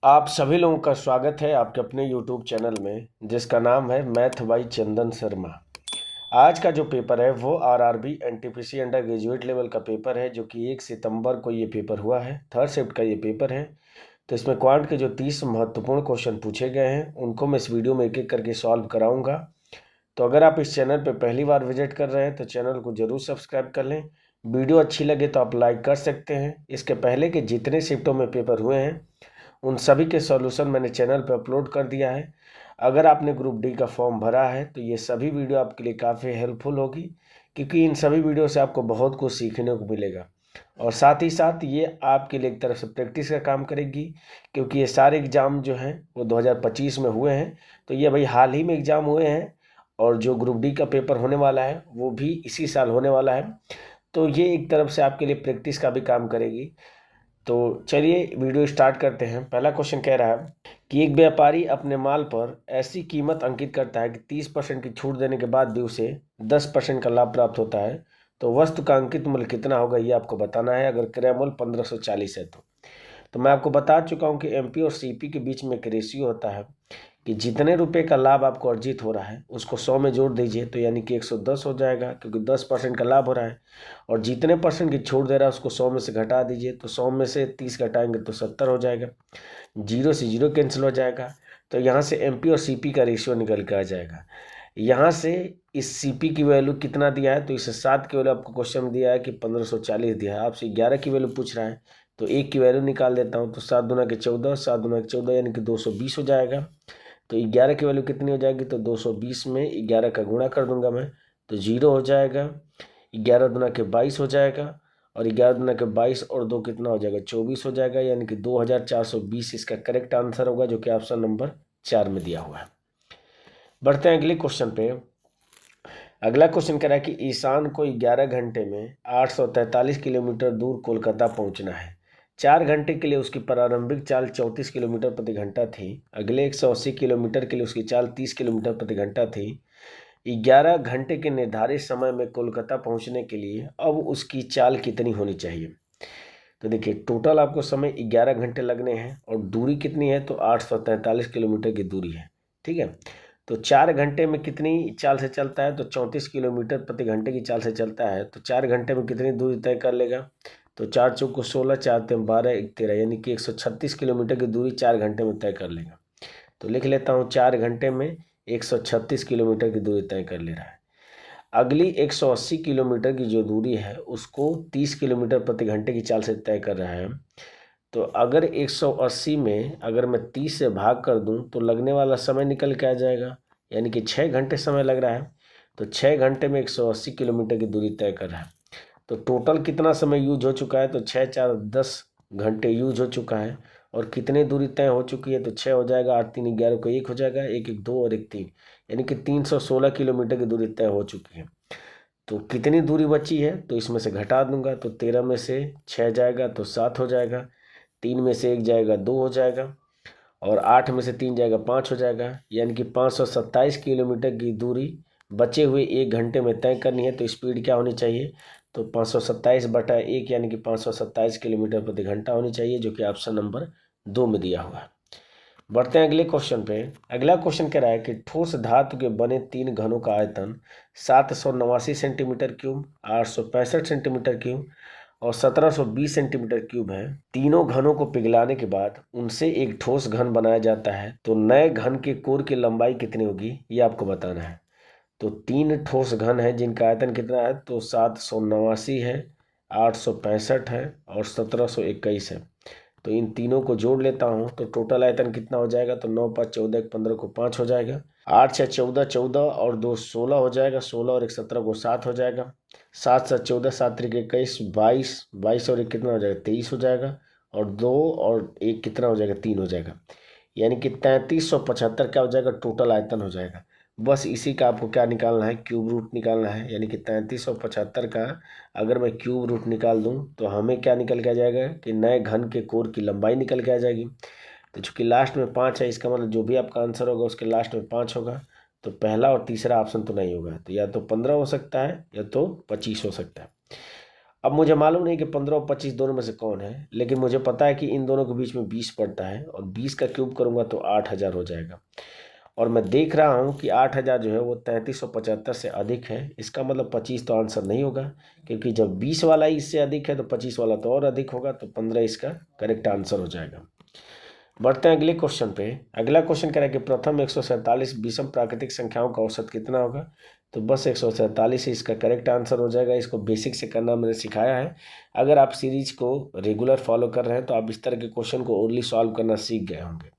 आप सभी लोगों का स्वागत है आपके अपने YouTube चैनल में जिसका नाम है मैथ बाई चंदन शर्मा। आज का जो पेपर है वो RRB NTPC under graduate level का पेपर है जो कि 1 सितंबर को ये पेपर हुआ है। थर्ड शिफ्ट का ये पेपर है। तो इसमें क्वांट के जो 30 महत्वपूर्ण क्वेश्चन पूछे गए हैं उनको मैं इस वीडियो में एक एक करके सॉल्व कराऊंगा। तो अगर आप इस चैनल पर पहली बार विजिट कर रहे हैं तो चैनल को जरूर सब्सक्राइब कर लें। वीडियो अच्छी लगे तो आप लाइक कर सकते हैं। इसके पहले के जितने शिफ्टों में पेपर हुए हैं उन सभी के सॉल्यूशन मैंने चैनल पर अपलोड कर दिया है। अगर आपने ग्रुप डी का फॉर्म भरा है तो ये सभी वीडियो आपके लिए काफ़ी हेल्पफुल होगी, क्योंकि इन सभी वीडियो से आपको बहुत कुछ सीखने को मिलेगा और साथ ही साथ ये आपके लिए एक तरफ से प्रैक्टिस का काम करेगी, क्योंकि ये सारे एग्ज़ाम जो हैं वो 2025 में हुए हैं। तो ये भाई हाल ही में एग्ज़ाम हुए हैं और जो ग्रुप डी का पेपर होने वाला है वो भी इसी साल होने वाला है। तो ये एक तरफ से आपके लिए प्रैक्टिस का भी काम करेगी। तो चलिए वीडियो स्टार्ट करते हैं। पहला क्वेश्चन कह रहा है कि एक व्यापारी अपने माल पर ऐसी कीमत अंकित करता है कि 30% की छूट देने के बाद भी उसे 10% का लाभ प्राप्त होता है। तो वस्तु का अंकित मूल्य कितना होगा ये आपको बताना है। अगर क्रय मूल्य 1540 है तो मैं आपको बता चुका हूँ कि एमपी और सीपी के बीच में एक रेशियो होता है कि जितने रुपए का लाभ आपको अर्जित हो रहा है उसको 100 में जोड़ दीजिए तो यानी कि 110 हो जाएगा, क्योंकि 10% का लाभ हो रहा है। और जितने परसेंट की छूट दे रहा है उसको 100 में से घटा दीजिए तो 100 में से 30 घटाएंगे तो 70 हो जाएगा। जीरो से जीरो कैंसिल हो जाएगा। तो यहाँ से एमपी और सीपी का रेशियो निकल के आ जाएगा। यहाँ से इस सीपी की वैल्यू कितना दिया है, तो इसे 7 की वैल्यू आपको क्वेश्चन में दिया है कि 1540 दिया है। आपसे 11 की वैल्यू पूछ रहा है तो 1 की वैल्यू निकाल देता हूँ। तो 7 दूना के 14, 7 दूना के 14 यानी कि 220 हो जाएगा। तो 11 की वैल्यू कितनी हो जाएगी, तो 220 में 11 का गुणा कर दूंगा मैं तो 0 हो जाएगा। 11 दूना के 22 हो जाएगा और 11 दूना के 22 और 2 कितना हो जाएगा, 24 हो जाएगा, यानी कि 2420 इसका करेक्ट आंसर होगा, जो कि ऑप्शन नंबर 4 में दिया हुआ है। बढ़ते हैं अगले क्वेश्चन पे। अगला क्वेश्चन कह रहा है कि ईशान को 11 घंटे में 843 किलोमीटर दूर कोलकाता पहुंचना है। 4 घंटे के लिए उसकी प्रारंभिक चाल 34 किलोमीटर प्रति घंटा थी। अगले 180 किलोमीटर के लिए उसकी चाल 30 किलोमीटर प्रति घंटा थी। 11 घंटे के निर्धारित समय में कोलकाता पहुंचने के लिए अब उसकी चाल कितनी होनी चाहिए। तो देखिए टोटल आपको समय 11 घंटे लगने हैं और दूरी कितनी है, तो 843 किलोमीटर की दूरी है। ठीक है, तो 4 घंटे में कितनी चाल से चलता है, तो 34 किलोमीटर प्रति घंटे की चाल से चलता है। तो 4 घंटे में कितनी दूरी तय कर लेगा, तो 4 चौक को 16, 4 3 12 1 13 यानी कि 136 किलोमीटर की दूरी 4 घंटे में तय कर लेगा। तो लिख लेता हूँ 4 घंटे में 136 किलोमीटर की दूरी तय कर ले रहा है। अगली 180 किलोमीटर की जो दूरी है उसको 30 किलोमीटर प्रति घंटे की चाल से तय कर रहा है। तो अगर 180 में अगर मैं 30 से भाग कर दूं तो लगने वाला समय निकल के आ जाएगा, यानी कि 6 घंटे समय लग रहा है। तो 6 घंटे में 180 किलोमीटर की दूरी तय कर रहा है। तो टोटल कितना समय यूज हो चुका है, तो 6 4 10 घंटे यूज हो चुका है। और कितनी दूरी तय हो चुकी है, तो 6 हो जाएगा, 8 3 11 को 1 हो जाएगा, 1 1 2 और 1 3, यानी कि 316 किलोमीटर की दूरी तय हो चुकी है। तो कितनी दूरी बची है, तो इसमें से घटा दूंगा तो 13 में से 6 जाएगा तो 7 हो जाएगा, 3 में से 1 जाएगा 2 हो जाएगा और 8 में से 3 जाएगा 5 हो जाएगा, यानी कि 527 किलोमीटर की दूरी बचे हुए 1 घंटे में तय करनी है। तो स्पीड क्या होनी चाहिए, तो 527/1 यानी कि 527 किलोमीटर प्रति घंटा होनी चाहिए, जो कि ऑप्शन नंबर 2 में दिया हुआ है। बढ़ते हैं अगले क्वेश्चन पे। अगला क्वेश्चन कह रहा है कि ठोस धातु के बने 3 घनों का आयतन 789 सेंटीमीटर क्यूब, 865 सेंटीमीटर क्यूब और 1720 सेंटीमीटर क्यूब है। तीनों घनों को पिघलाने के बाद उनसे एक ठोस घन बनाया जाता है। तो नए घन के कोर की लंबाई कितनी होगी ये आपको बताना है। तो 3 ठोस घन है जिनका आयतन कितना है, तो 789 है, 865 है और 1721 है। तो इन तीनों को जोड़ लेता हूँ तो टोटल आयतन कितना हो जाएगा, तो 9 5 14 1 15 को 5 हो जाएगा, 8 6 14 14 और 2 16 हो जाएगा, 16 और 1 17 को 7 हो जाएगा, 7 7 14 7 3 21 22 22 और 1 कितना हो जाएगा, 23 हो जाएगा और 2 और 1 कितना हो जाएगा, 3 हो जाएगा, यानी कि 3375 क्या हो जाएगा, टोटल आयतन हो जाएगा। बस इसी का आपको क्या निकालना है, क्यूब रूट निकालना है। यानी कि 3375 का अगर मैं क्यूब रूट निकाल दूं तो हमें क्या निकल के आ जाएगा कि नए घन के कोर की लंबाई निकल के आ जाएगी। तो चूंकि लास्ट में 5 है, इसका मतलब जो भी आपका आंसर होगा उसके लास्ट में 5 होगा। तो पहला और तीसरा ऑप्शन तो नहीं होगा, तो या तो 15 हो सकता है या तो 25 हो सकता है। अब मुझे मालूम नहीं कि 15 और 25 दोनों में से कौन है, लेकिन मुझे पता है कि इन दोनों के बीच में 20 पड़ता है और 20 का क्यूब करूँगा तो 8000 हो जाएगा। और मैं देख रहा हूँ कि 8000 जो है वो 3375 से अधिक है। इसका मतलब 25 तो आंसर नहीं होगा, क्योंकि जब 20 वाला ही इससे अधिक है तो 25 वाला तो और अधिक होगा, तो 15 इसका करेक्ट आंसर हो जाएगा। बढ़ते हैं अगले क्वेश्चन पे। अगला क्वेश्चन कह रहा है कि प्रथम 147 विषम प्राकृतिक संख्याओं का औसत कितना होगा। तो बस 147 ही इसका करेक्ट आंसर हो जाएगा। इसको बेसिक से करना मैंने सिखाया है। अगर आप सीरीज को रेगुलर फॉलो कर रहे हैं तो आप इस तरह के क्वेश्चन को ओनली सॉल्व करना सीख गए होंगे।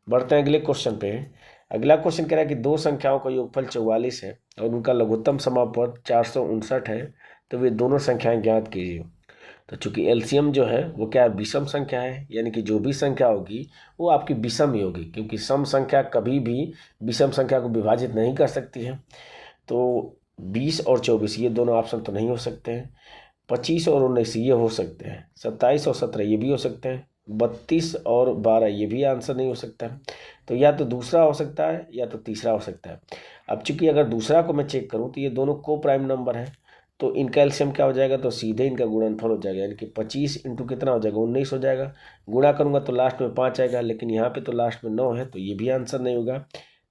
बढ़ते हैं अगले क्वेश्चन पे। अगला क्वेश्चन कह रहा है कि दो संख्याओं का योगफल 44 है और उनका लघुत्तम समापवर्ग 459 है, तो वे दोनों संख्याएं ज्ञात कीजिए। तो चूंकि एलसीएम जो है वो क्या है, विषम संख्या है, यानी कि जो भी संख्या होगी वो आपकी विषम ही होगी, क्योंकि सम संख्या कभी भी विषम संख्या को विभाजित नहीं कर सकती है। तो 20 और 24 ये दोनों ऑप्शन तो नहीं हो सकते हैं। 25 और 19 ये हो सकते हैं। 27 और 17 ये भी हो सकते हैं। 32 और 12 ये भी आंसर नहीं हो सकता है। तो या तो दूसरा हो सकता है या तो तीसरा हो सकता है। अब चूंकि अगर दूसरा को मैं चेक करूं तो ये दोनों को प्राइम नंबर है, तो इनका एलसीएम क्या हो जाएगा, तो सीधे इनका गुणनफल हो जाएगा, यानी कि 25 इंटू कितना हो जाएगा, 19 हो जाएगा। गुणा करूंगा तो लास्ट में 5 आएगा, लेकिन यहाँ पे तो लास्ट में 9 है, तो ये भी आंसर नहीं होगा।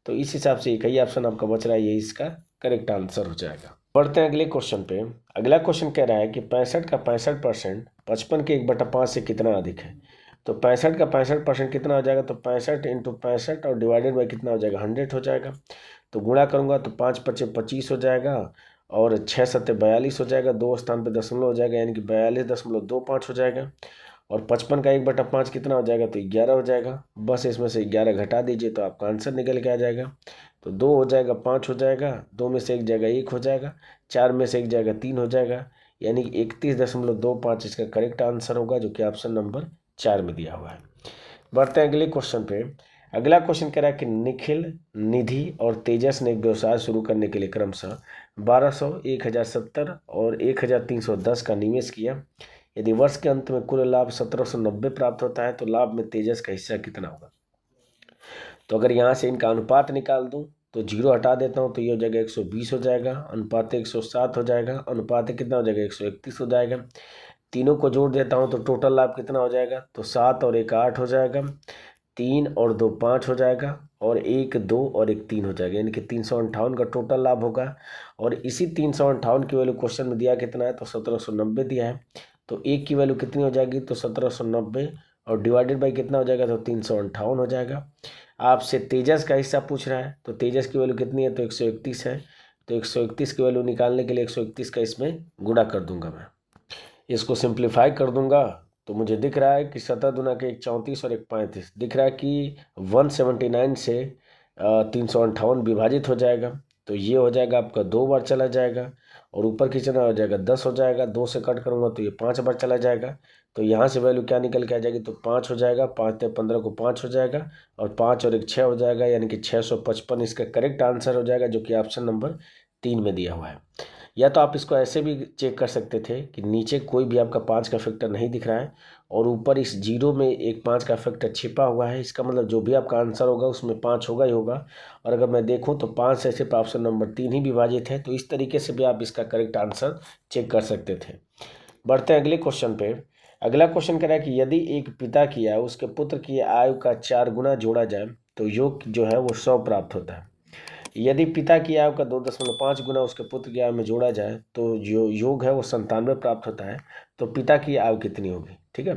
तो इस हिसाब से एक ही ऑप्शन आपका बच रहा है, ये इसका करेक्ट आंसर हो जाएगा। बढ़ते हैं अगले क्वेश्चन पे। अगला क्वेश्चन कह रहा है कि 65 का 65% 55 के 1/5 से कितना अधिक है। तो 65 का 65% कितना हो जाएगा, तो 65 इंटू 65 और डिवाइडेड बाई कितना हो जाएगा, 100 हो जाएगा। तो गुणा करूंगा तो 5 पचे 25 हो जाएगा और 6 सत्ते 42 हो जाएगा, 2 स्थान पे दशमलव हो जाएगा, यानी कि 42.25 हो जाएगा। और 55 का 1/5 कितना हो जाएगा, तो 11 हो जाएगा। बस इसमें से 11 घटा दीजिए तो आपका आंसर निकल के आ जाएगा। तो 2 हो जाएगा, 5 हो जाएगा, 2 में से एक जाएगा 1 हो जाएगा, 4 में से एक जाएगा 3 हो जाएगा, यानी 31.25 इसका करेक्ट आंसर होगा, जो कि ऑप्शन नंबर 4 में दिया हुआ है। बढ़ते हैं अगले क्वेश्चन पे। अगला क्वेश्चन कह रहा है कि निखिल, निधि और तेजस ने एक व्यवसाय शुरू करने के लिए क्रमशः 1200, 1070 और 1310 का निवेश किया। यदि वर्ष के अंत में कुल लाभ 1790 प्राप्त होता है तो लाभ में तेजस का हिस्सा कितना होगा। तो अगर यहाँ से इनका अनुपात निकाल दूं तो 0 हटा देता हूँ तो ये हो जाएगा 120 हो जाएगा, अनुपात 107 हो जाएगा, अनुपात कितना हो जाएगा 131 हो जाएगा। तीनों को जोड़ देता हूँ तो टोटल लाभ कितना हो जाएगा, तो 7 और 1 8 हो जाएगा, 3 और 2 5 हो जाएगा, और 1 2 और 1 3 हो जाएगा, यानी कि 358 का टोटल लाभ होगा। और इसी 358 की वैल्यू क्वेश्चन में दिया कितना है, तो 1790 दिया है। तो एक की वैल्यू कितनी हो जाएगी, तो 1790 और डिवाइडेड बाई कितना हो जाएगा, तो 358 हो जाएगा। आपसे तेजस का हिस्सा पूछ रहा है, तो तेजस की वैल्यू कितनी है, तो 131 है। तो 131 की वैल्यू निकालने के लिए 131 का इसमें गुणा कर दूंगा मैं। इसको सिंप्लीफाई कर दूंगा तो मुझे दिख रहा है कि 17 दूना के 1 34 और 1 35 दिख रहा है कि 179 से 358 विभाजित हो जाएगा। तो ये हो जाएगा आपका 2 बार चला जाएगा, और ऊपर कितना हो जाएगा 10 हो जाएगा, 2 से कट करूँगा तो ये 5 बार चला जाएगा। तो यहाँ से वैल्यू क्या निकल के आ जाएगी, तो 5 हो जाएगा, 5 से 15 को 5 हो जाएगा, और 5 और 1 6 हो जाएगा, यानी कि 655 इसका करेक्ट आंसर हो जाएगा, जो कि ऑप्शन नंबर 3 में दिया हुआ है। या तो आप इसको ऐसे भी चेक कर सकते थे कि नीचे कोई भी आपका 5 का फैक्टर नहीं दिख रहा है और ऊपर इस 0 में एक 5 का फैक्टर छिपा हुआ है, इसका मतलब जो भी आपका आंसर होगा उसमें 5 होगा ही होगा। और अगर मैं देखूं तो 5 से सिर्फ ऑप्शन नंबर 3 ही विभाजित है, तो इस तरीके से भी आप इसका करेक्ट आंसर चेक कर सकते थे। बढ़ते हैं अगले क्वेश्चन पे। अगला क्वेश्चन कह रहा है कि यदि एक पिता की आयु उसके पुत्र की आयु का 4 गुना जोड़ा जाए तो योग जो है वो 100 प्राप्त होता है। यदि पिता की आयु का 2.5 गुना उसके पुत्र की आयु में जोड़ा जाए तो जो योग है वो 97 प्राप्त होता है। तो पिता की आयु कितनी होगी, ठीक है।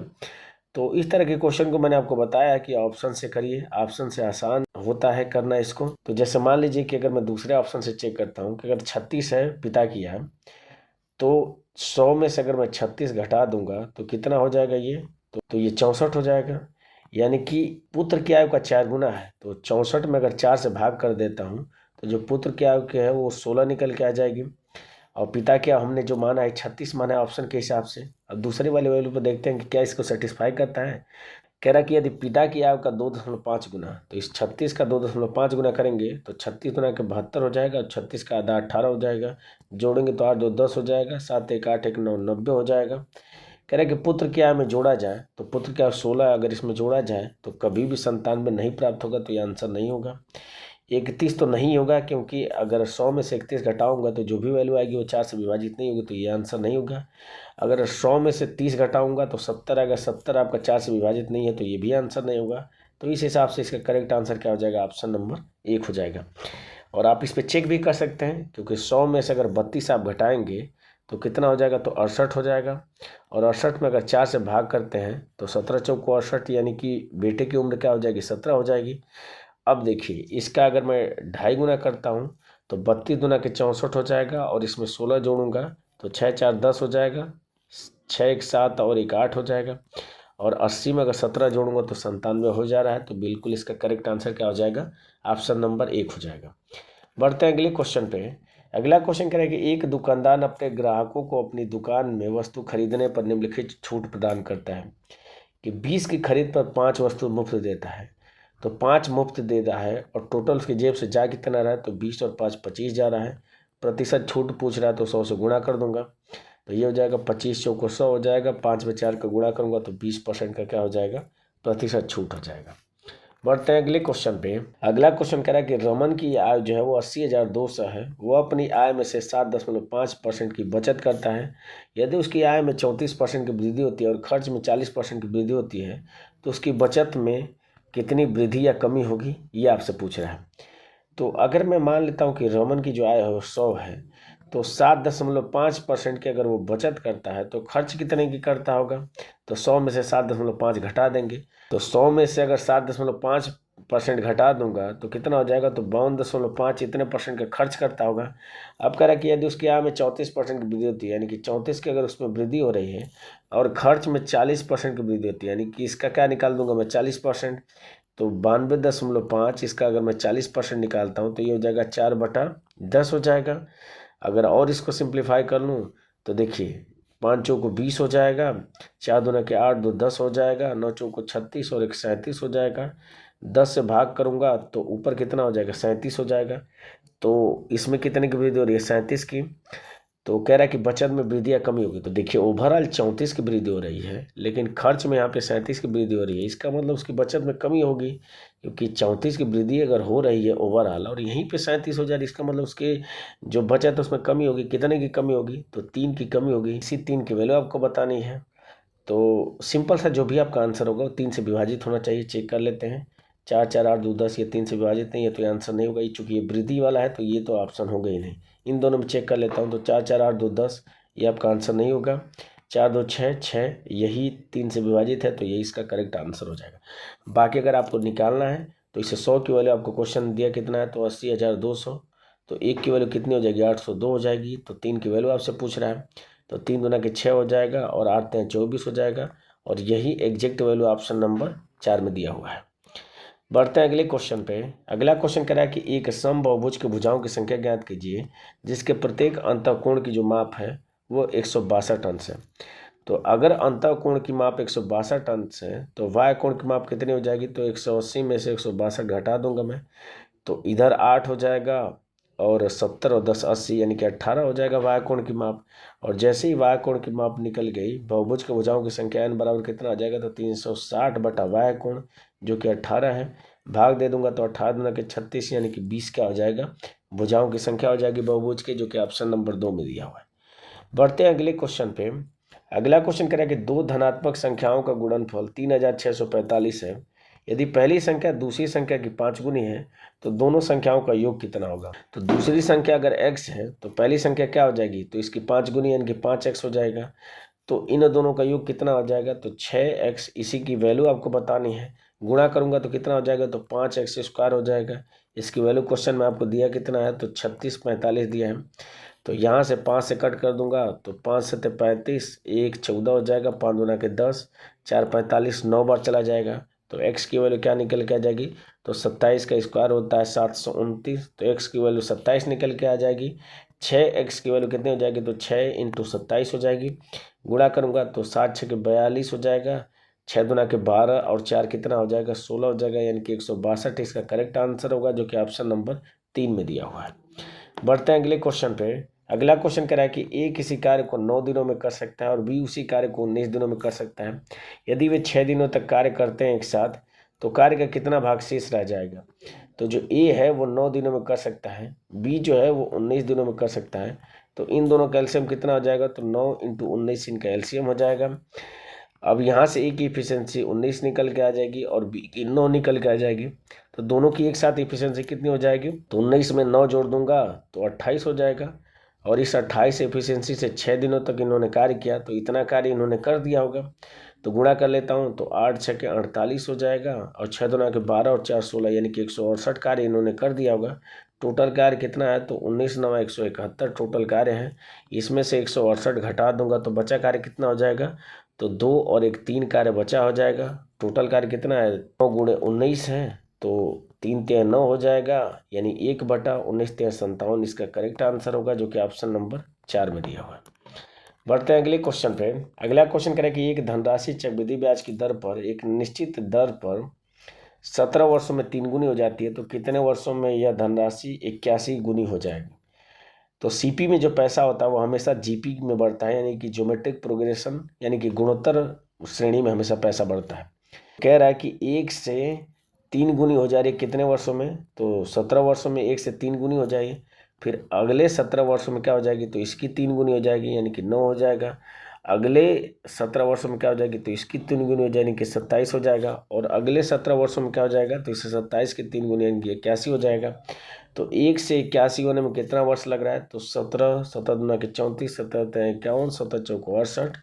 तो इस तरह के क्वेश्चन को मैंने आपको बताया कि ऑप्शन से करिए, ऑप्शन से आसान होता है करना इसको। तो जैसे मान लीजिए कि अगर मैं दूसरे ऑप्शन से चेक करता हूँ कि अगर 36 है पिता की आयु, तो 100 में से अगर मैं 36 घटा दूंगा तो कितना हो जाएगा ये, तो ये 64 हो जाएगा। यानी कि पुत्र की आयु का 4 गुना है, तो 64 में अगर 4 से भाग कर देता हूँ तो जो पुत्र की आयु के है वो 16 निकल के आ जाएगी। और पिता की आयु हमने जो माना है 36 माना है ऑप्शन के हिसाब से। अब दूसरी वाली वैल्यू पर देखते हैं कि क्या इसको सेटिस्फाई करता है। कह रहा कि यदि पिता की आयु का 2.5 गुना, तो इस 36 का 2.5 गुना करेंगे तो 36 गुना के 72 हो जाएगा, 36 का आधा 18 हो जाएगा, जोड़ेंगे तो 8 2 10 हो जाएगा, 7 1 8 1 9 90 हो जाएगा। कह रहे कि पुत्र की आयु में जोड़ा जाए तो पुत्र की आयु 16 अगर इसमें जोड़ा जाए तो कभी भी 97 नहीं प्राप्त होगा, तो ये आंसर नहीं होगा। 31 तो नहीं होगा, क्योंकि अगर 100 में से 31 घटाऊंगा तो जो भी वैल्यू आएगी वो 4 से विभाजित नहीं होगी, तो ये आंसर नहीं होगा। अगर 100 में से 30 घटाऊंगा तो 70 आएगा, 70 आपका 4 से विभाजित नहीं है, तो ये भी आंसर नहीं होगा। तो इस हिसाब से इसका करेक्ट आंसर क्या हो जाएगा, ऑप्शन नंबर 1 हो जाएगा। और आप इस पर चेक भी कर सकते हैं, क्योंकि 100 में से अगर 32 आप घटाएंगे तो कितना हो जाएगा, तो 68 हो जाएगा। और 68 में अगर 4 से भाग करते हैं तो 17 चौको 68, यानी कि बेटे की उम्र क्या हो जाएगी, 17 हो जाएगी। अब देखिए इसका अगर मैं 2.5 गुना करता हूँ तो 32 गुना के 64 हो जाएगा, और इसमें 16 जोड़ूंगा तो 6 4 10 हो जाएगा, 6 1 7 और 1 8 हो जाएगा। और 80 में अगर 17 जोड़ूंगा तो 97 हो जा रहा है। तो बिल्कुल इसका करेक्ट आंसर क्या हो जाएगा, ऑप्शन नंबर 1 हो जाएगा। बढ़ते हैं अगले क्वेश्चन पे। अगला क्वेश्चन कह रहा है कि एक दुकानदार अपने ग्राहकों को अपनी दुकान में वस्तु खरीदने पर निम्नलिखित छूट प्रदान करता है कि 20 की खरीद पर 5 वस्तु मुफ्त देता है। तो 5 मुफ्त दे रहा है और टोटल उसकी जेब से जा कितना रहा है, तो 20 और 5 25 जा रहा है। प्रतिशत छूट पूछ रहा है तो 100 से गुणा कर दूंगा, तो ये हो जाएगा 25 चौको 100 हो जाएगा, 5 में 4 का गुणा करूंगा तो 20% का क्या हो जाएगा, प्रतिशत छूट हो जाएगा। बढ़ते हैं अगले क्वेश्चन पे। अगला क्वेश्चन कह रहा है कि रमन की आय जो है वो 80,200 है। वो अपनी आय में से 7.5% की बचत करता है। यदि उसकी आय में 34% की वृद्धि होती है और खर्च में 40% की वृद्धि होती है तो उसकी बचत में कितनी वृद्धि या कमी होगी, ये आपसे पूछ रहा है। तो अगर मैं मान लेता हूँ कि रमन की जो आय है वो 100 है, तो 7.5% की अगर वो बचत करता है तो खर्च कितने की करता होगा, तो 100 में से 7.5 घटा देंगे। तो 100 में से अगर 7.5% घटा दूंगा तो कितना हो जाएगा, तो 52.5 इतने परसेंट का खर्च करता होगा। अब कह रहा है कि यदि उसकी आय में 34% की वृद्धि होती है, यानी कि 34 की अगर उसमें वृद्धि हो रही है और खर्च में 40% की वृद्धि होती है, यानी कि इसका क्या निकाल दूंगा मैं, 40%। तो 92.5, इसका अगर मैं 40% निकालता हूँ तो ये हो जाएगा 4/10 हो जाएगा। अगर और इसको सिंप्लीफाई कर लूँ तो देखिए 5 चौको 20 हो जाएगा, 4 दूना के 8, 2 10 हो जाएगा, 9 चौको 36 और 1 37 हो जाएगा। 10 से भाग करूँगा तो ऊपर कितना हो जाएगा, 37 हो जाएगा। तो इसमें कितने की वृद्धि हो रही है, 37 की। तो कह रहा है कि बचत में वृद्धि या कमी होगी। तो देखिए ओवरऑल 34 की वृद्धि हो रही है, लेकिन खर्च में यहाँ पे 37 की वृद्धि हो रही है। इसका मतलब उसकी बचत में कमी होगी, क्योंकि 34 की वृद्धि अगर हो रही है ओवरऑल और यहीं पे 37 हो जा रही है, इसका मतलब उसके जो बचत है उसमें कमी होगी। कितने की कमी होगी, तो 3 की कमी होगी। इसी 3 की वैल्यू आपको बतानी है। तो सिंपल सा जो भी आपका आंसर होगा वो 3 से विभाजित होना चाहिए। चेक कर लेते हैं, 4 4 8 2 10, ये 3 से विभाजित नहीं है तो ये आंसर नहीं होगा। चूंकि ये वृद्धि वाला है तो ये तो ऑप्शन होगा ही नहीं। इन दोनों में चेक कर लेता हूँ, तो 4 4 8 2 10 ये आपका आंसर नहीं होगा। 4 2 6 6 यही 3 से विभाजित है, तो ये इसका करेक्ट आंसर हो जाएगा। बाकी अगर आपको निकालना है तो इसे 100 की वैल्यू आपको क्वेश्चन दिया कितना है, तो 80,200। तो 1 की वैल्यू कितनी हो जाएगी, 802 हो जाएगी। तो 3 की वैल्यू आपसे पूछ रहा है, तो 3 दूना के 6 हो जाएगा और 8 3 24 हो जाएगा। और यही एग्जैक्ट वैल्यू ऑप्शन नंबर 4 में दिया हुआ है। बढ़ते हैं अगले क्वेश्चन पे। अगला क्वेश्चन कह रहा है कि एक समबाहुभुज के भुजाओं की संख्या ज्ञात कीजिए जिसके प्रत्येक अंतःकोण की जो माप है वो 162 अंश है। तो अगर अंतःकोण की माप 162 अंश है तो वाय कोण की माप कितनी हो जाएगी, तो 180 में से 162 घटा दूंगा मैं, तो इधर 8 हो जाएगा और 70 और 10 80, यानी कि 18 हो जाएगा वाय कोण की माप। और जैसे ही वाय कोण की माप निकल गई, बहुभुज के भुजाओं की संख्या n बराबर कितना आ जाएगा, तो 360 बटा वाय कोण जो कि 18 है। भाग दे दूंगा तो 18 दूना के 36, यानी कि 20 क्या हो जाएगा, भुजाओं की संख्या हो जाएगी बहुभुज के, जो कि ऑप्शन नंबर 2 में दिया हुआ है। बढ़ते हैं अगले क्वेश्चन पे। अगला क्वेश्चन कह रहा है कि दो धनात्मक संख्याओं का गुणनफल 3645 है। यदि पहली संख्या दूसरी संख्या की 5 गुनी है तो दोनों संख्याओं का योग कितना होगा। तो दूसरी संख्या अगर x है तो पहली संख्या क्या हो जाएगी, तो इसकी 5 गुनी यानी कि 5x हो जाएगा। तो इन दोनों का योग कितना हो जाएगा, तो 6x। इसी की वैल्यू आपको बतानी है। गुणा करूंगा तो कितना हो जाएगा, तो 5x² हो जाएगा। इसकी वैल्यू क्वेश्चन में आपको दिया कितना है, तो 3645 दिया है। तो यहाँ से 5 से कट कर दूंगा तो 5 से 35, 1 14 हो जाएगा, 5 दूना के 10, 4 45, 9 बार चला जाएगा। तो x की वैल्यू क्या निकल के आ जाएगी, तो 27 का स्क्वायर होता है 729, तो x की वैल्यू 27 निकल के आ जाएगी। 6x की वैल्यू कितनी हो जाएगी, तो 6 × 27 हो जाएगी। गुणा करूंगा तो 7 6 के 42 हो जाएगा, 6 दूना के 12 और 4 कितना हो जाएगा, 16 हो जाएगा, यानी कि 162 इसका करेक्ट आंसर होगा, जो कि ऑप्शन नंबर 3 में दिया हुआ है। बढ़ते हैं अगले क्वेश्चन पे। अगला क्वेश्चन कह रहा है कि ए किसी कार्य को 9 दिनों में कर सकता है और बी उसी कार्य को 19 दिनों में कर सकता है। यदि वे 6 दिनों तक कार्य करते हैं एक साथ तो कार्य का कितना भाग शेष रह जाएगा। तो जो ए है वो 9 दिनों में कर सकता है, बी जो है वो 19 दिनों में कर सकता है। तो इन दोनों का एलसीएम कितना हो जाएगा, तो 9 × 19 इनका एलसीएम हो जाएगा। अब यहाँ से ए की इफिशियंसी 19 निकल के आ जाएगी और बी की 9 निकल के आ जाएगी। तो दोनों की एक साथ इफिशियंसी कितनी हो जाएगी, तो 19 में 9 जोड़ दूंगा तो 28 हो जाएगा। और इस 28 एफिशिएंसी से 6 दिनों तक इन्होंने कार्य किया, तो इतना कार्य इन्होंने कर दिया होगा। तो गुणा कर लेता हूँ, तो 8 × 6 = 48 हो जाएगा और 6 दूना के 12 और 4 16 यानी कि 168 कार्य इन्होंने कर दिया होगा। टोटल कार्य कितना है, तो 19 × 9 = 171 टोटल कार्य है। इसमें से 168 घटा दूंगा तो बचा कार्य कितना हो जाएगा, तो 2 और 1 3 कार्य बचा हो जाएगा। टोटल कार्य कितना है, 9 × 19 है, तो 3 × 3 = 9 हो जाएगा, यानी 1/19 × 3 = 57 इसका करेक्ट आंसर होगा, जो कि ऑप्शन नंबर 4 में दिया हुआ है। बढ़ते हैं अगले क्वेश्चन पे। अगला क्वेश्चन करें कि एक धनराशि चक्रवृद्धि ब्याज की दर पर एक निश्चित दर पर 17 वर्षों में 3 गुनी हो जाती है, तो कितने वर्षों में यह धनराशि 81 गुनी हो जाएगी। तो सीपी में जो पैसा होता है वो हमेशा जीपी में बढ़ता है, यानी कि ज्योमेट्रिक प्रोग्रेशन यानी कि गुणोत्तर श्रेणी में हमेशा पैसा बढ़ता है। कह रहा है कि 1 से 3 गुनी हो जा रही है कितने वर्षों में, तो 17 वर्षों में 1 से 3 गुनी हो जाएगी। फिर अगले 17 वर्षों में क्या हो जाएगी, तो इसकी 3 गुनी हो जाएगी यानी कि 9 हो जाएगा। अगले 17 वर्षों में क्या हो जाएगी, तो इसकी 3 गुनी हो जाएगी यानी कि 27 हो जाएगा। और अगले 17 वर्षों में क्या हो जाएगा, तो इससे 27 की 3 गुनी यानी कि 81 हो जाएगा। तो 1 से 81 होने में कितना वर्ष लग रहा है, तो 17 17 दूना के 34 17 × 51 17 × 4 = 68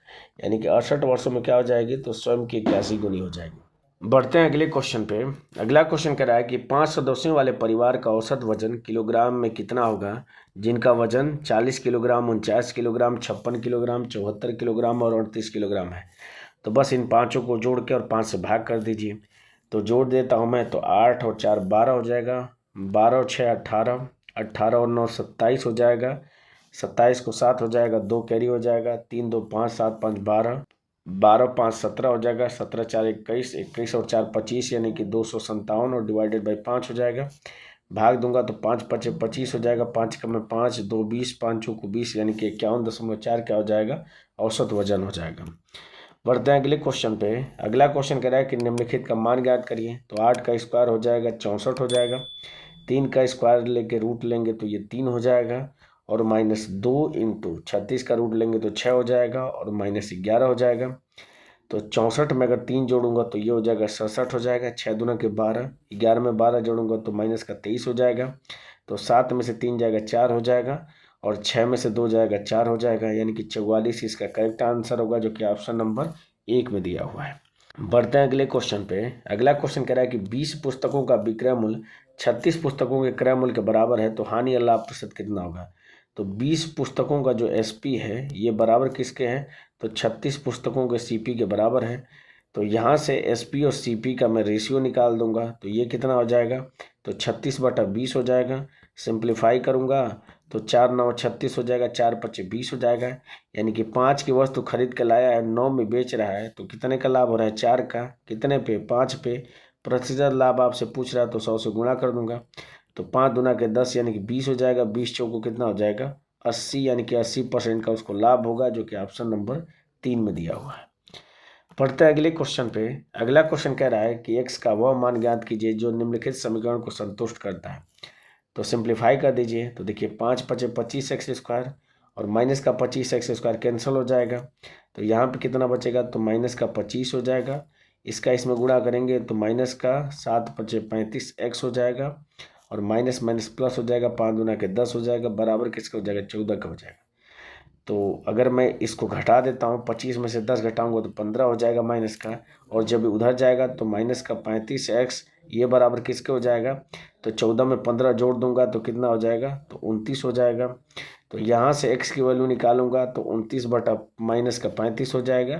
यानी कि 68 वर्षों में क्या हो जाएगी, तो स्वयं की 81 गुनी हो जाएगी। बढ़ते हैं अगले क्वेश्चन पे। अगला क्वेश्चन कह रहा है कि 5 सदस्यों वाले परिवार का औसत वजन किलोग्राम में कितना होगा, जिनका वजन 40 किलोग्राम 49 किलोग्राम 56 किलोग्राम 74 किलोग्राम और 38 किलोग्राम है। तो बस इन पाँचों को जोड़ के और 5 से भाग कर दीजिए। तो जोड़ देता हूँ मैं, तो 8 और 4 12 हो जाएगा, 12 और 6 18, 18 और 9 27 हो जाएगा, 27 को 7 हो जाएगा, 2 कैरी हो जाएगा, 3 2 5 7 5 12, 12 5 17 हो जाएगा, 17 4 21, 21 और 4 25 यानी कि 257 और डिवाइडेड बाई 5 हो जाएगा। भाग दूंगा तो 5 5 25 हो जाएगा, 5 कम 5 2 20, 5 को 20 यानी कि 51.4 क्या हो जाएगा, औसत वजन हो जाएगा। बढ़ते हैं अगले क्वेश्चन पे। अगला क्वेश्चन कह रहा है कि निम्नलिखित का मान ज्ञात करिए। तो 8 का स्क्वायर हो जाएगा 64 हो जाएगा, 3 का स्क्वायर लेके रूट लेंगे तो ये 3 हो जाएगा, और -2 × 36 का रूट लेंगे तो 6 हो जाएगा, और -11 हो जाएगा। तो 64 में अगर 3 जोड़ूंगा तो ये हो जाएगा 67 हो जाएगा, 6 दूना के 12, 11 में 12 जोड़ूंगा तो -23 हो जाएगा। तो 7 में से 3 जाएगा 4 हो जाएगा, और 6 में से 2 जाएगा 4 हो जाएगा, यानी कि 44 इसका करेक्ट आंसर होगा, जो कि ऑप्शन नंबर 1 में दिया हुआ है। बढ़ते हैं अगले क्वेश्चन पे। अगला क्वेश्चन कह रहा है कि 20 पुस्तकों का विक्रय मूल्य 36 पुस्तकों के क्रय मूल्य के बराबर है, तो हानि या लाभ प्रतिशत कितना होगा। तो 20 पुस्तकों का जो एसपी है ये बराबर किसके हैं, तो 36 पुस्तकों के सीपी के बराबर है। तो यहाँ से एसपी और सीपी का मैं रेशियो निकाल दूंगा, तो ये कितना हो जाएगा, तो 36/20 हो जाएगा। सिंप्लीफाई करूँगा तो 4 9 36 हो जाएगा, 4 5 20 हो जाएगा, यानी कि 5 की वस्तु खरीद के लाया है, 9 में बेच रहा है, तो कितने का लाभ हो रहा है, 4 का, कितने पे, 5 पे। प्रतिशत लाभ आपसे पूछ रहा है तो 100 से गुणा कर दूंगा, तो 5 दूना के 10 यानी कि 20 हो जाएगा, 20 चौको कितना हो जाएगा, 80 यानी कि 80% का उसको लाभ होगा, जो कि ऑप्शन नंबर 3 में दिया हुआ है। पढ़ते हैं अगले क्वेश्चन पे। अगला क्वेश्चन कह रहा है कि x का वह मान ज्ञात कीजिए जो निम्नलिखित समीकरण को संतुष्ट करता है। तो सिंप्लीफाई कर दीजिए, तो देखिए 5 5 25x² और माइनस का 25x² कैंसिल हो जाएगा, तो यहाँ पे कितना बचेगा, तो माइनस का 25 हो जाएगा। इसका इसमें गुणा करेंगे तो माइनस का 7 5 35x हो जाएगा, और माइनस माइनस प्लस हो जाएगा, 5 दूना के 10 हो जाएगा, बराबर किसका हो जाएगा, 14 का हो जाएगा। तो अगर मैं इसको घटा देता हूँ, 25 में से 10 घटाऊंगा तो 15 हो जाएगा माइनस का, और जब उधर जाएगा तो माइनस का 35x ये बराबर किसके हो जाएगा, तो 14 में 15 जोड़ दूंगा तो कितना हो जाएगा, तो 29 हो जाएगा। तो यहाँ से x की वैल्यू निकालूंगा तो 29 बटा माइनस का 35 हो जाएगा,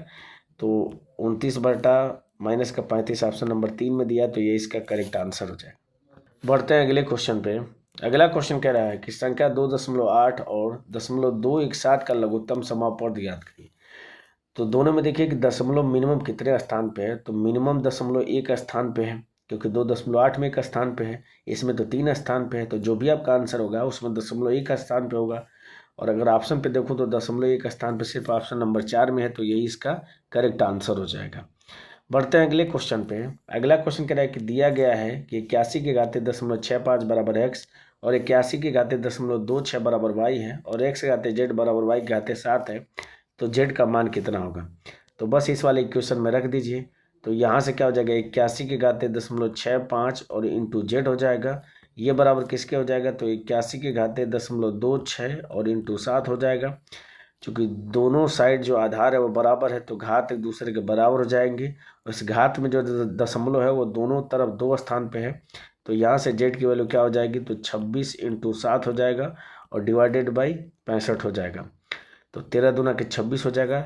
तो 29 बटा माइनस का 35 ऑप्शन नंबर 3 में दिया, तो ये इसका करेक्ट आंसर हो जाएगा। बढ़ते हैं अगले क्वेश्चन पे। अगला क्वेश्चन कह रहा है कि संख्या 2.8 और 0.2 एक साथ का लघुत्तम समापवर्त ज्ञात करिए। तो दोनों में देखिए कि दशमलव मिनिमम कितने स्थान पे है, तो मिनिमम 0.1 स्थान पे है, क्योंकि 2.8 में 1 स्थान पे है, इसमें तो 3 स्थान पे है, तो जो भी आपका आंसर होगा उसमें 0.1 स्थान पे होगा। और अगर ऑप्शन पे देखूँ तो 0.1 स्थान पे सिर्फ ऑप्शन नंबर 4 में है, तो यही इसका करेक्ट आंसर हो जाएगा। बढ़ते हैं अगले क्वेश्चन पे। अगला क्वेश्चन कह रहा है कि दिया गया है कि 81 के घाते 0.65 बराबर एक्स और 81 के घाते 0.26 बराबर वाई है और एक्स के घाते जेड बराबर वाई के घाते 7 है, तो जेड का मान कितना होगा। तो बस इस वाले इक्वेशन में रख दीजिए। तो यहाँ से क्या हो जाएगा, 81 के घाते 0.65 और इंटू जेड हो जाएगा। ये बराबर किसके हो जाएगा, तो 81 के घाते 0.26 और इंटू 7 हो जाएगा। चूँकि दोनों साइड जो आधार है वो बराबर है तो घात एक दूसरे के बराबर हो जाएंगे। और इस घात में जो दशमलव है वो दोनों तरफ 2 स्थान पे है। तो यहाँ से जेड की वैल्यू क्या हो जाएगी, तो 26 इंटू 7 हो जाएगा और डिवाइडेड बाई 65 हो जाएगा। तो 13 दूना के 26 हो जाएगा।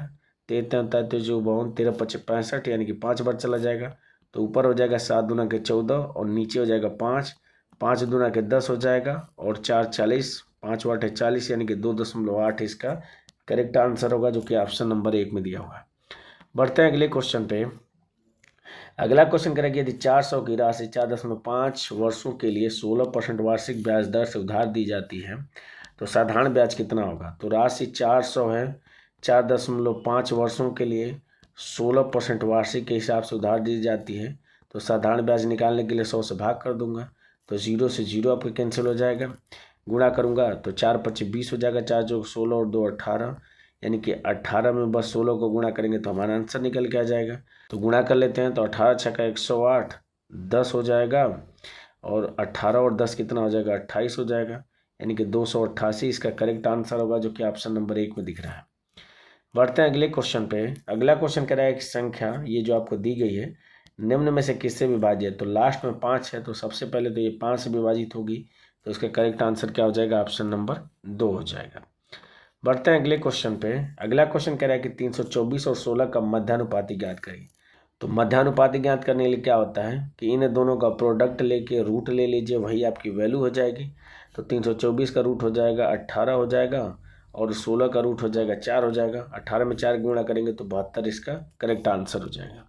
13 13 यानी कि 5 बार चला जाएगा। तो ऊपर हो जाएगा 7 दूना के 14 और नीचे हो जाएगा 5। 5 दूना के 10 हो जाएगा और 4 40, 5 वाट है 40 यानी कि 2.8 इसका करेक्ट आंसर होगा, जो कि ऑप्शन नंबर 1 में दिया हुआ है। बढ़ते हैं अगले क्वेश्चन पे। अगला क्वेश्चन करेंगे, यदि 400 की राशि 4.5 वर्षों के लिए 16% वार्षिक ब्याज दर से उधार दी जाती है तो साधारण ब्याज कितना होगा। तो राशि 400 है, 4.5 वर्षों के लिए 16% वार्षिक के हिसाब से उधार दी जाती है। तो साधारण ब्याज निकालने के लिए 100 से भाग कर दूंगा। तो 0 से 0 आपका कैंसिल हो जाएगा। गुणा करूंगा तो 4 25 20 हो जाएगा। 4 जो 16 और 2 18, यानी कि 18 में बस 16 को गुणा करेंगे तो हमारा आंसर निकल के आ जाएगा। तो गुणा कर लेते हैं। तो 18 छक्का 108, 10 हो जाएगा और 18 और 10 कितना हो जाएगा, 28 हो जाएगा, यानी कि 288 इसका करेक्ट आंसर होगा, जो कि ऑप्शन नंबर 1 में दिख रहा है। बढ़ते हैं अगले क्वेश्चन पे। अगला क्वेश्चन कह रहा है कि संख्या ये जो आपको दी गई है निम्न में से किससे विभाज्य है। तो लास्ट में 5 है तो सबसे पहले तो ये 5 से विभाजित होगी। तो इसका करेक्ट आंसर क्या हो जाएगा, ऑप्शन नंबर 2 हो जाएगा। बढ़ते हैं अगले क्वेश्चन पे। अगला क्वेश्चन कह रहा है कि 324 और 16 का मध्यानुपाती ज्ञात करिए। तो मध्यानुपाती ज्ञात करने के लिए क्या होता है कि इन दोनों का प्रोडक्ट लेके रूट ले लीजिए, वही आपकी वैल्यू हो जाएगी। तो 324 का रूट हो जाएगा 18 हो जाएगा और 16 का रूट हो जाएगा 4 हो जाएगा। 18 में 4 गुणा करेंगे तो 72 इसका करेक्ट आंसर हो जाएगा।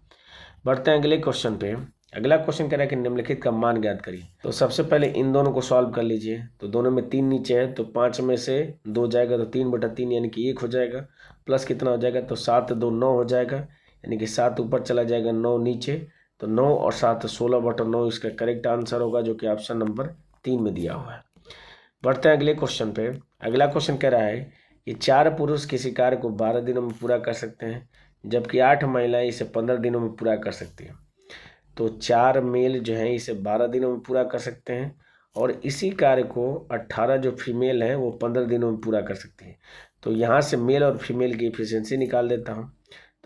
बढ़ते हैं अगले क्वेश्चन पे। अगला क्वेश्चन कह रहा है कि निम्नलिखित का मान ज्ञात करिए। तो सबसे पहले इन दोनों को सॉल्व कर लीजिए। तो दोनों में 3 नीचे है तो 5 में से 2 जाएगा तो 3/3 यानी कि 1 हो जाएगा। प्लस कितना हो जाएगा, तो 7 2 9 हो जाएगा, यानी कि 7 ऊपर चला जाएगा 9 नीचे। तो 9 और 7 16/9 इसका करेक्ट आंसर होगा, जो कि ऑप्शन नंबर 3 में दिया हुआ है। बढ़ते हैं अगले क्वेश्चन पे। अगला क्वेश्चन कह रहा है कि 4 पुरुष किसी कार्य को 12 दिनों में पूरा कर सकते हैं जबकि 8 महिलाएं इसे 15 दिनों में पूरा कर सकती हैं। तो 4 मेल जो हैं इसे 12 दिनों में पूरा कर सकते हैं और इसी कार्य को 18 जो फीमेल हैं वो 15 दिनों में पूरा कर सकती हैं। तो यहाँ से मेल और फीमेल की एफिशिएंसी निकाल देता हूँ।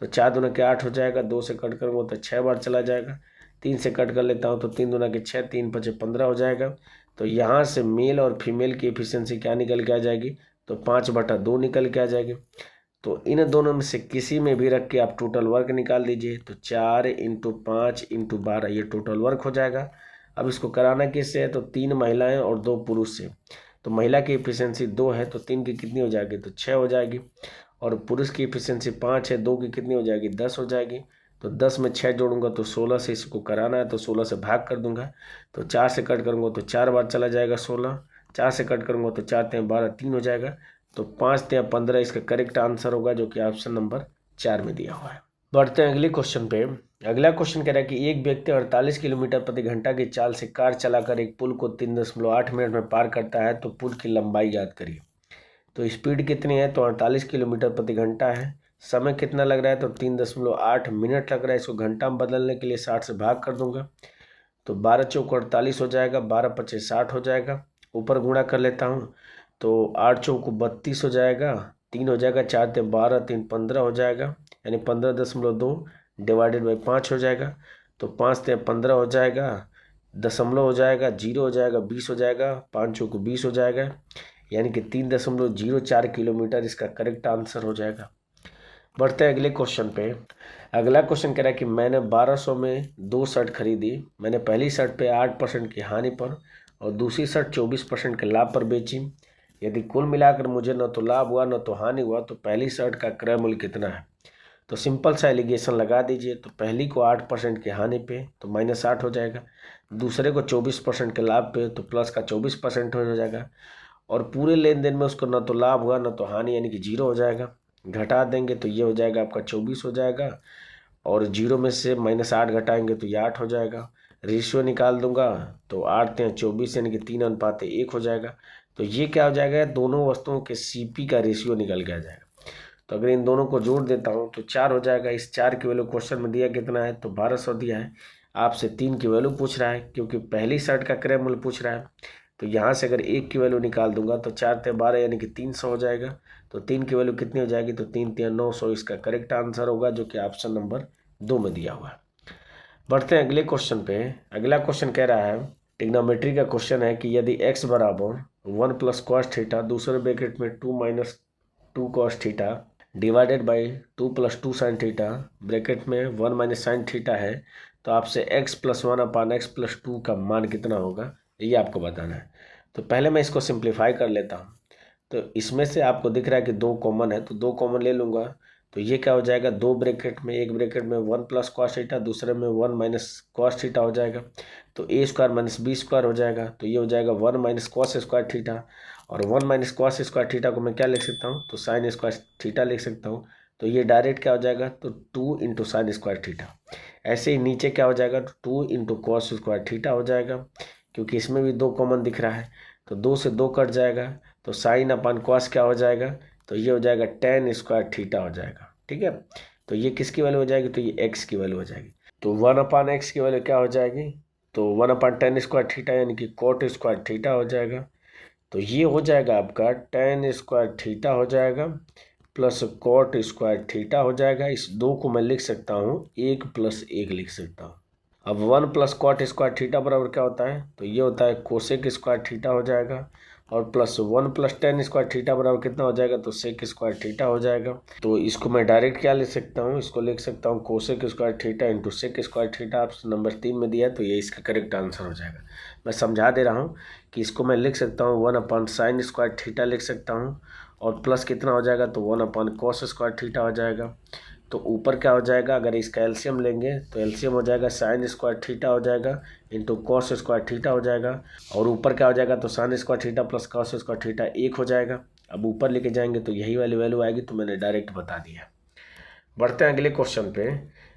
तो 4 दूना के 8 हो जाएगा, 2 से कट करूँगा तो 6 बार चला जाएगा। 3 से कट कर लेता हूँ तो 3 दूना के 6, 3 5 15 हो जाएगा। तो यहाँ से मेल और फीमेल की एफिशिएंसी क्या निकल के आ जाएगी, तो 5/2 निकल के आ जाएगी। तो इन दोनों में से किसी में भी रख के आप टोटल वर्क निकाल दीजिए। तो 4 × 5 × 12 ये टोटल वर्क हो जाएगा। अब इसको कराना किससे है, तो 3 महिलाएं और 2 पुरुष से। तो महिला की एफिशिएंसी 2 है तो 3 की कितनी हो जाएगी, तो 6 हो जाएगी। और पुरुष की एफिशिएंसी 5 है, 2 की कितनी हो जाएगी, 10 हो जाएगी। तो 10 में 6 जोड़ूंगा तो 16 से इसको कराना है तो 16 से भाग कर दूंगा। तो 4 से कट करूंगा तो 4 बार चला जाएगा 16। 4 से कट करूंगा तो 4 × 12 3 हो जाएगा। तो 5 × 15 इसका करेक्ट आंसर होगा, जो कि ऑप्शन नंबर 4 में दिया हुआ है। बढ़ते हैं अगले क्वेश्चन पे। अगला क्वेश्चन कह रहा है कि एक व्यक्ति 48 किलोमीटर प्रति घंटा की चाल से कार चलाकर एक पुल को 3.8 मिनट में पार करता है तो पुल की लंबाई याद करिए। तो स्पीड कितनी है, तो 48 किलोमीटर प्रति घंटा है। समय कितना लग रहा है, तो 3.8 मिनट लग रहा है। इसको घंटा में बदलने के लिए 60 से भाग कर दूंगा। तो 12 चौक 48 हो जाएगा, 12 पचे 60 हो जाएगा। ऊपर गुणा कर लेता हूँ तो 8 चौक 32 हो जाएगा, 3 हो जाएगा, 4 × 12 3 15 हो जाएगा, यानी 15.2 डिवाइडेड बाई 5 हो जाएगा। तो 5 × 15 हो जाएगा, दशमलव हो जाएगा, 0 हो जाएगा, 20 हो जाएगा, 5 चौक 20 हो जाएगा, यानी कि 3.04 किलोमीटर इसका करेक्ट आंसर हो जाएगा। बढ़ते हैं अगले क्वेश्चन पे। अगला क्वेश्चन कह रहा है कि मैंने 1200 में 2 शर्ट खरीदी। मैंने पहली शर्ट पे 8% की हानि पर और दूसरी शर्ट 24% के लाभ पर बेची। यदि कुल मिलाकर मुझे न तो लाभ हुआ न तो हानि हुआ तो पहली शर्ट का क्रय मूल्य कितना है। तो सिंपल सा एलिगेशन लगा दीजिए। तो पहली को 8% की हानि पे तो -8 हो जाएगा, दूसरे को 24% के लाभ पे तो प्लस का 24% हो जाएगा, और पूरे लेन देन में उसको न तो लाभ हुआ न तो हानि, यानी कि 0 हो जाएगा। घटा देंगे तो ये हो जाएगा आपका 24 हो जाएगा, और 0 में से -8 घटाएंगे तो ये 8 हो जाएगा। रेशियो निकाल दूंगा तो 8 × 24 यानी कि 3:1 हो जाएगा। तो ये क्या हो जाएगा, दोनों वस्तुओं के CP का रेशियो निकल के आ जाएगा। तो अगर इन दोनों को जोड़ देता हूँ तो 4 हो जाएगा। इस 4 की वैल्यू क्वेश्चन में दिया कितना है, तो 1200 दिया है। आपसे 3 की वैल्यू पूछ रहा है क्योंकि पहली शर्ट का क्रय मूल्य पूछ रहा है। तो यहाँ से अगर 1 की वैल्यू निकाल दूंगा तो 4 × 12 यानी कि 300 हो जाएगा। तो 3 की वैल्यू कितनी हो जाएगी, तो 3 × 900 इसका करेक्ट आंसर होगा, जो कि ऑप्शन नंबर 2 में दिया हुआ है। बढ़ते हैं अगले क्वेश्चन पे। अगला क्वेश्चन कह रहा है, ट्रिग्नोमेट्री का क्वेश्चन है कि यदि x बराबर 1 + cos थीटा दूसरे ब्रैकेट में 2 - 2 cos theta divided by 2 + 2 sin theta bracket में 1 - sin थीटा है, तो आपसे x + 1/x + 2 का मान कितना होगा, ये आपको बताना है। तो पहले मैं इसको सिंप्लीफाई कर लेता हूँ। तो इसमें से आपको दिख रहा है कि 2 कॉमन है, तो 2 कॉमन ले लूँगा। तो ये क्या हो जाएगा, 2 ब्रैकेट में, एक ब्रैकेट में 1 + cos थीटा, दूसरे में 1 - cos थीटा हो जाएगा। तो a² - b² हो जाएगा। तो ये हो जाएगा 1 - cos² थीटा, और 1 - cos² थीटा को मैं क्या लिख सकता हूँ, तो sin² थीटा लिख सकता हूँ। तो ये डायरेक्ट क्या हो जाएगा, तो 2 × sin² थीटा। ऐसे ही नीचे क्या हो जाएगा, तो 2 × cos² थीटा हो जाएगा, क्योंकि इसमें भी 2 कॉमन दिख रहा है। तो 2 से 2 कट जाएगा, तो sin/cos क्या हो जाएगा, तो ये हो जाएगा tan² थीटा हो जाएगा। ठीक है, तो ये किसकी वैल्यू हो जाएगी, तो ये x की वैल्यू हो जाएगी। तो 1/x की वैल्यू क्या हो जाएगी, तो 1/tan² थीटा यानी कि cot² थीटा हो जाएगा। तो ये हो जाएगा आपका tan² थीटा हो जाएगा प्लस cot² थीटा हो जाएगा। इस 2 को मैं लिख सकता हूँ 1 + 1 लिख सकता हूँ। अब 1 + cot² थीटा बराबर क्या होता है, तो ये होता है cosec² थीटा हो जाएगा, और प्लस 1 + tan² थीटा बराबर कितना हो जाएगा, तो sec² थीटा हो जाएगा। तो इसको मैं डायरेक्ट क्या लिख सकता हूँ, इसको लिख सकता हूँ cosec² theta × sec² theta. Option number 3 में दिया है, तो ये इसका करेक्ट आंसर हो जाएगा। मैं समझा दे रहा हूँ कि इसको मैं लिख सकता हूँ 1/sin² थीटा लिख सकता हूँ, और प्लस कितना हो जाएगा, तो 1/cos² थीटा हो जाएगा। तो ऊपर क्या हो जाएगा, अगर इसका एलसीएम लेंगे तो एलसीएम हो जाएगा sin² थीटा हो जाएगा इंटू cos² थीटा हो जाएगा, और ऊपर क्या हो जाएगा, तो sin² theta plus cos² theta 1 हो जाएगा। अब ऊपर लेके जाएंगे तो यही वाली वैल्यू आएगी, तो मैंने डायरेक्ट बता दिया। बढ़ते हैं अगले क्वेश्चन पे।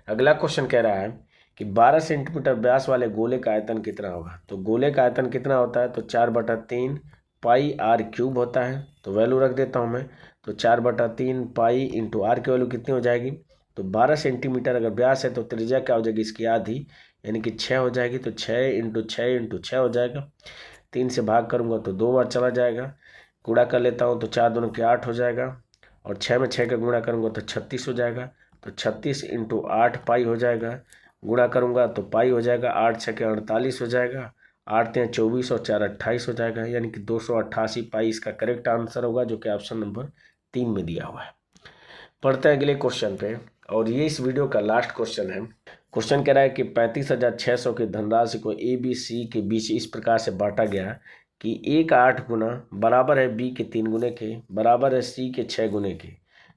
अगला क्वेश्चन कह रहा है कि 12 सेंटीमीटर व्यास वाले गोले का आयतन कितना होगा। तो गोले का आयतन कितना होता है, तो 4/3 πr³ होता है। तो वैल्यू रख देता हूँ मैं, तो 4/3 पाई इंटू आर की वैल्यू कितनी हो जाएगी, तो 12 सेंटीमीटर अगर व्यास है तो त्रिज्या क्या हो जाएगी इसकी आधी, यानी कि 6 हो जाएगी। तो 6 × 6 × 6 हो जाएगा। 3 से भाग करूँगा तो 2 बार चला जाएगा। गुणा कर लेता हूँ तो 4 दूनी 8 हो जाएगा, और 6 में 6 का गुणा करूँगा तो 36 हो जाएगा। तो 36 × 8 पाई हो जाएगा। गुणा करूँगा तो पाई हो जाएगा, 8 × 6 = 48 हो जाएगा, 8 × 24 और 4 = 28 हो जाएगा, यानी कि 288 पाई इसका करेक्ट आंसर होगा, जो कि ऑप्शन नंबर 3 में दिया हुआ है। पढ़ते हैं अगले क्वेश्चन पे, और ये इस वीडियो का लास्ट क्वेश्चन है। क्वेश्चन कह रहा है कि 35,600 की धनराशि को ABC के बीच इस प्रकार से बांटा गया कि A का 8 गुना बराबर है B के 3 गुने के बराबर है C के 6 गुने के,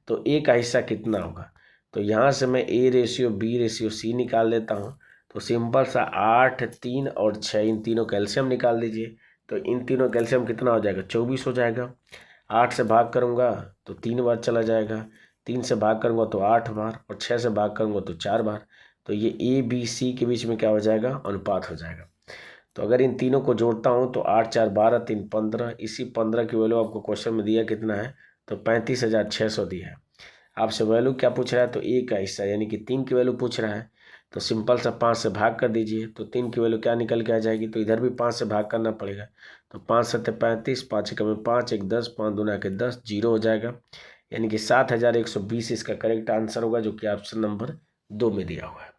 तो A का हिस्सा कितना होगा। तो यहाँ से मैं A/B/C निकाल लेता हूँ। तो सिंपल सा 8, 3 और 6 इन तीनों कैल्शियम निकाल दीजिए। तो इन तीनों कैल्शियम कितना हो जाएगा, 24 हो जाएगा। 8 से भाग करूँगा तो 3 बार चला जाएगा, 3 से भाग करूँगा तो 8 बार, और 6 से भाग करूँगा तो 4 बार। तो ये ABC के बीच में क्या हो जाएगा, अनुपात हो जाएगा। तो अगर इन तीनों को जोड़ता हूँ तो 8 × 4 = 12, 3 × 15। इसी 15 की वैल्यू आपको क्वेश्चन में दिया कितना है, तो 35,600 दिया है। आपसे वैल्यू क्या पूछ रहा है, तो A का हिस्सा यानी कि 3 की वैल्यू पूछ रहा है। तो सिंपल सा 5 से भाग कर दीजिए, तो 3 की वैल्यू क्या निकल के आ जाएगी, तो इधर भी 5 से भाग करना पड़ेगा। तो 5 × 7 = 35, 5 × 1 = 5, 1 10, 5 दूना के 10, 0 हो जाएगा, यानी कि 7,120 इसका करेक्ट आंसर होगा, जो कि ऑप्शन नंबर 2 में दिया हुआ है।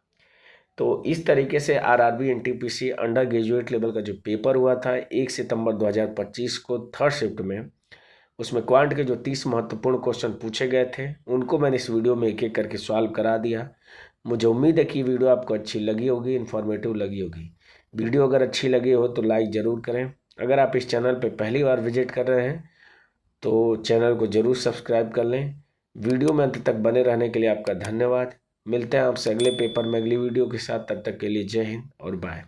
तो इस तरीके से RRB NTPC under graduate level का जो पेपर हुआ था 1 सितंबर 2025 को 3rd शिफ्ट में, उसमें क्वांट के जो 30 महत्वपूर्ण क्वेश्चन पूछे गए थे उनको मैंने इस वीडियो में एक एक करके सॉल्व करा दिया। मुझे उम्मीद है कि वीडियो आपको अच्छी लगी होगी, इन्फॉर्मेटिव लगी होगी। वीडियो अगर अच्छी लगी हो तो लाइक ज़रूर करें। अगर आप इस चैनल पर पहली बार विजिट कर रहे हैं तो चैनल को ज़रूर सब्सक्राइब कर लें। वीडियो में अंत तक बने रहने के लिए आपका धन्यवाद। मिलते हैं आपसे अगले पेपर में अगली वीडियो के साथ, तब तक के लिए जय हिंद और बाय।